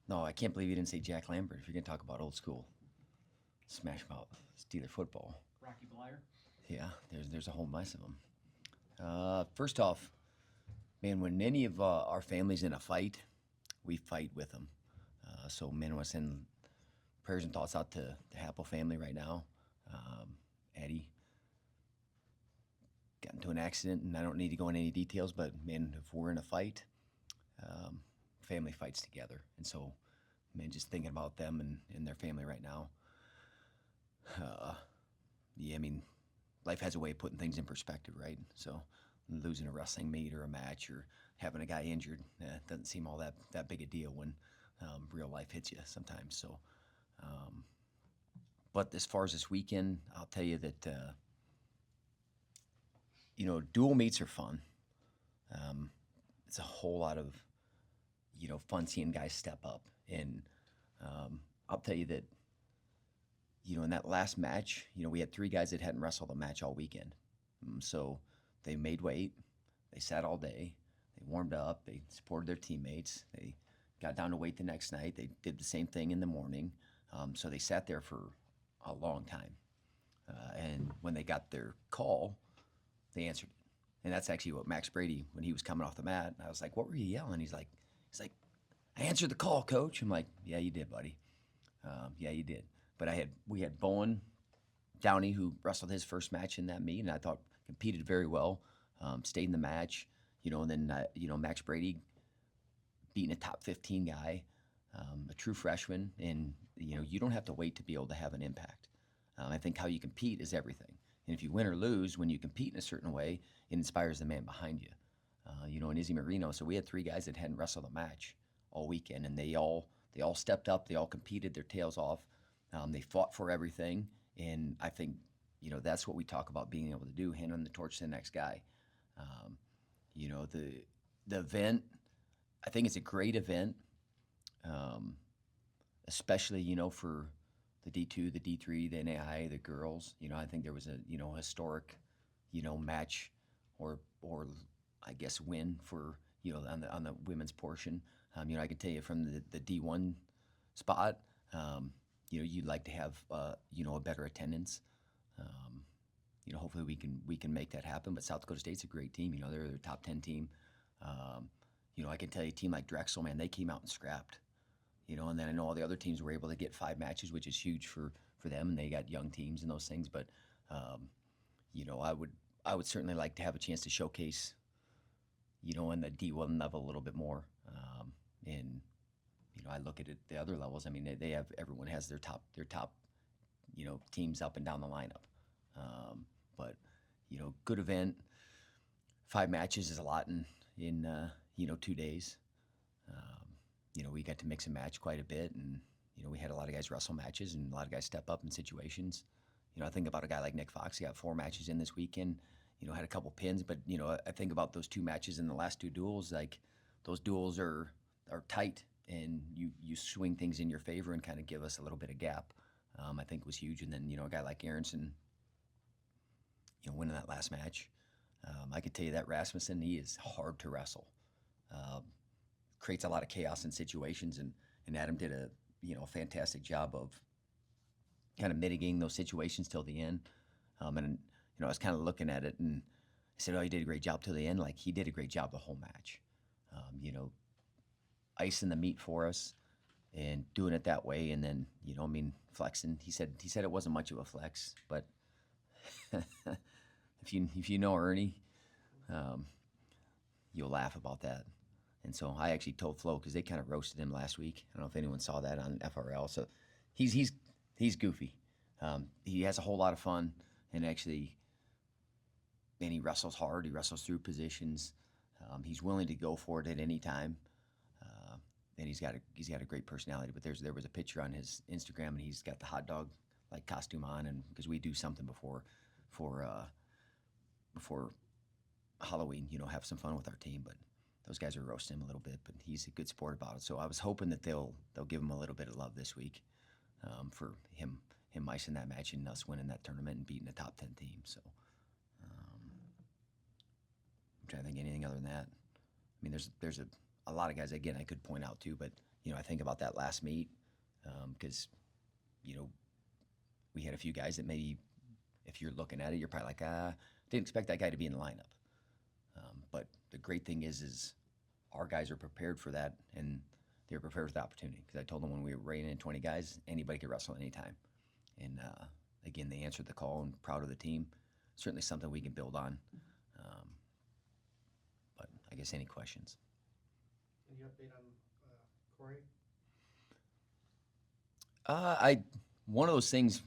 No, I can't believe you didn't say Jack Lambert. If you're gonna talk about old school smash mouth Steeler football, Rocky Blyer. yeah, there's a whole mess of them. First off, man, when any of our families in a fight, we fight with them. So, man, I want to send prayers and thoughts out to the Happel family right now. Um, Eddie got into an accident, and I don't need to go into any details, but man, if we're in a fight, um, family fights together. And so, man, just thinking about them and their family right now. Uh, yeah, I mean, life has a way of putting things in perspective, right? So, losing a wrestling meet or a match or having a guy injured doesn't seem all that big a deal when real life hits you sometimes. So, um, but as far as this weekend, I'll tell you that dual meets are fun. Um, it's a whole lot of fun seeing guys step up, and I'll tell you that in that last match, we had three guys that hadn't wrestled a match all weekend. So they made weight, they sat all day, they warmed up, they supported their teammates, they got down to weight the next night, they did the same thing in the morning. So they sat there for a long time. And when they got their call, they answered it. And that's actually what Max Brady, when he was coming off the mat, I was like, "What were you yelling?" He's like, "I answered the call, coach." I'm like, "Yeah, you did, buddy. Yeah, you did." But we had Bowen Downey, who wrestled his first match in that meet, and I thought competed very well, stayed in the match, and then Max Brady beating a top 15 guy, a true freshman, and you don't have to wait to be able to have an impact. I think how you compete is everything, and if you win or lose, when you compete in a certain way, it inspires the man behind you. And Izzy Marino. So we had three guys that hadn't wrestled a match all weekend, and they all stepped up, they all competed their tails off, they fought for everything, and I think that's what we talk about being able to do, handing the torch to the next guy. Um, the event, I think it's a great event, um, especially for the D2, the D3, the NAI, the girls. I think there was a historic match or I guess win for on the women's portion. I can tell you from the D1 spot, you'd like to have a better attendance. Um, hopefully we can make that happen. But South Dakota State's a great team. They're a top 10 team. Um, I can tell you a team like Drexel, man, they came out and scrapped. And then I know all the other teams were able to get 5 matches, which is huge for them, and they got young teams and those things. But um, I would certainly like to have a chance to showcase, in the D1 level a little bit more. And I look at it the other levels. I mean, they have everyone has their top teams up and down the lineup. But good event. 5 matches is a lot in 2 days. We got to mix and match quite a bit, and we had a lot of guys wrestle matches and a lot of guys step up in situations. I think about a guy like Nick Fox. He got 4 matches in this weekend. Had a couple pins, but I think about those 2 matches in the last 2 duels. Like those duels are tight, and you swing things in your favor and kind of give us a little bit of gap. I think was huge. And then a guy like Aronson, winning that last match. I can tell you that Rasmussen, he is hard to wrestle. Um, Creates a lot of chaos in situations, and Adam did a fantastic job of kind of mitigating those situations till the end. And I was kind of looking at it, and I said, "Oh, he did a great job till the end." Like he did a great job the whole match. Icing the meat for us and doing it that way, and then flexing. He said it wasn't much of a flex, but if you know Ernie, um, you'll laugh about that. And so I actually told Flo because they kind of roasted him last week. I don't know if anyone saw that on FRL. So he's goofy. He has a whole lot of fun, and actually, and he wrestles hard. He wrestles through positions. He's willing to go for it at any time, uh, and he's got a great personality. But there was a picture on his Instagram, and he's got the hot dog like costume on, and because we do something before Halloween, have some fun with our team. But those guys are roasting him a little bit, but he's a good sport about it. So I was hoping that they'll give him a little bit of love this week, for him icing that match and us winning that tournament and beating a top 10 team. So I'm trying to think of anything other than that. I mean, there's a lot of guys again I could point out too, but I think about that last meet because we had a few guys that maybe, if you're looking at it, you're probably like, didn't expect that guy to be in the lineup. But the great thing is our guys are prepared for that, and they're prepared for the opportunity. Because I told them when we were reining in 20 guys, anybody could wrestle anytime. And again, they answered the call, and proud of the team. Certainly something we can build on. But I guess any questions? Any update on Corey? One of those things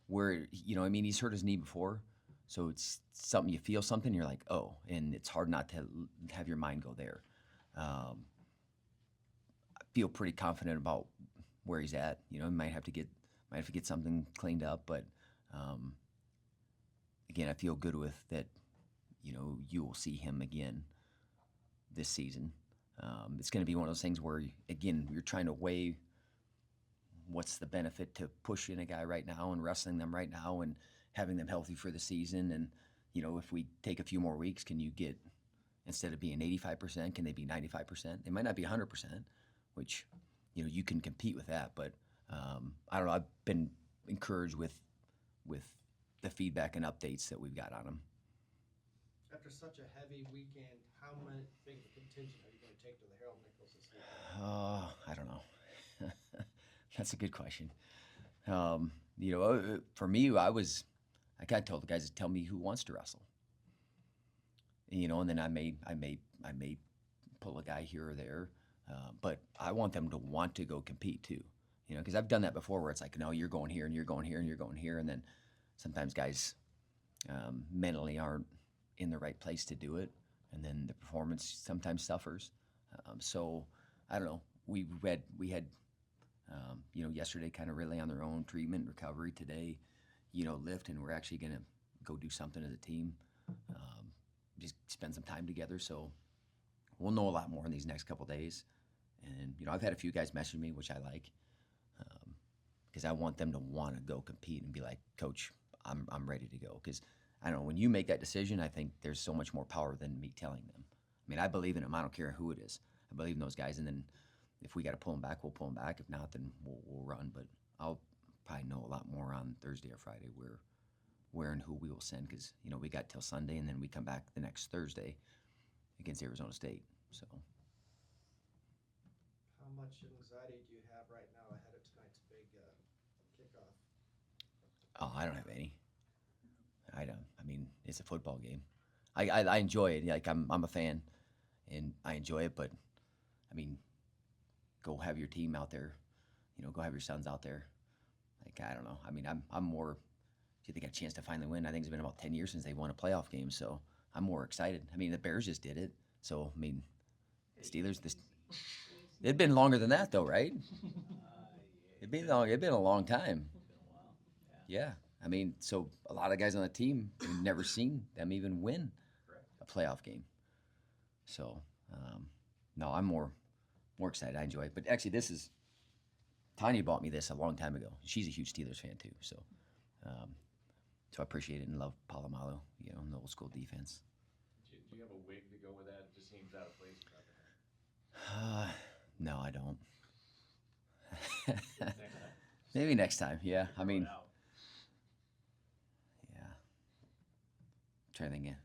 where he's hurt his knee before, so it's something you feel something, you're like, oh, and it's hard not to have your mind go there. I feel pretty confident about where he's at. Might have to get something cleaned up, but again, I feel good with that. You will see him again this season. It's going to be one of those things where, again, you're trying to weigh what's the benefit to pushing a guy right now and wrestling them right now and having them healthy for the season. And, if we take a few more weeks, can you get, instead of being 85%, can they be 95%? They might not be 100%, which, you can compete with that. But I don't know. I've been encouraged with the feedback and updates that we've got on him. After such a heavy weekend, how big of a contingent are you going to take to the Harold Nichols this weekend? I don't know. That's a good question. For me, I kind of told the guys to tell me who wants to wrestle. And then I may pull a guy here or there, but I want them to want to go compete too. Because I've done that before, where it's like, no, you're going here and you're going here and you're going here, and then sometimes guys mentally aren't in the right place to do it, and then the performance sometimes suffers. So I don't know. We had yesterday kind of really on their own treatment, recovery. Today, lift, and we're actually going to go do something as a team, just spend some time together. So we'll know a lot more in these next couple days. And, I've had a few guys message me, which I like, because I want them to want to go compete and be like, Coach, I'm ready to go. Because I don't know, when you make that decision, I think there's so much more power than me telling them. I mean, I believe in them. I don't care who it is. I believe in those guys. And then if we got to pull them back, we'll pull them back. If not, then we'll run. But I'll probably know a lot more on Thursday or Friday where and who we will send, because we got till Sunday, and then we come back the next Thursday against Arizona State. So. How much anxiety do you have right now ahead of tonight's big kickoff? Oh, I don't have any. I don't. I mean, it's a football game. I enjoy it. Like I'm a fan, and I enjoy it. But I mean, go have your team out there. Go have your sons out there. Like, I don't know. I mean, I'm more. Do they got a chance to finally win? I think it's been about 10 years since they won a playoff game, so I'm more excited. I mean, the Bears just did it, so I mean, the Steelers. It'd been longer than that, though, right? It'd been long. It'd been a long time. Yeah, I mean, so a lot of guys on the team have never seen them even win a playoff game. So, no, I'm more excited. I enjoy it. But actually, Tanya bought me this a long time ago. She's a huge Steelers fan too. So I appreciate it and love Palomalu, and the old school defense. Do you have a wig to go with that? It just seems out of place without the hair. No, I don't. Maybe next time. Yeah, I mean, yeah. I'm trying to think.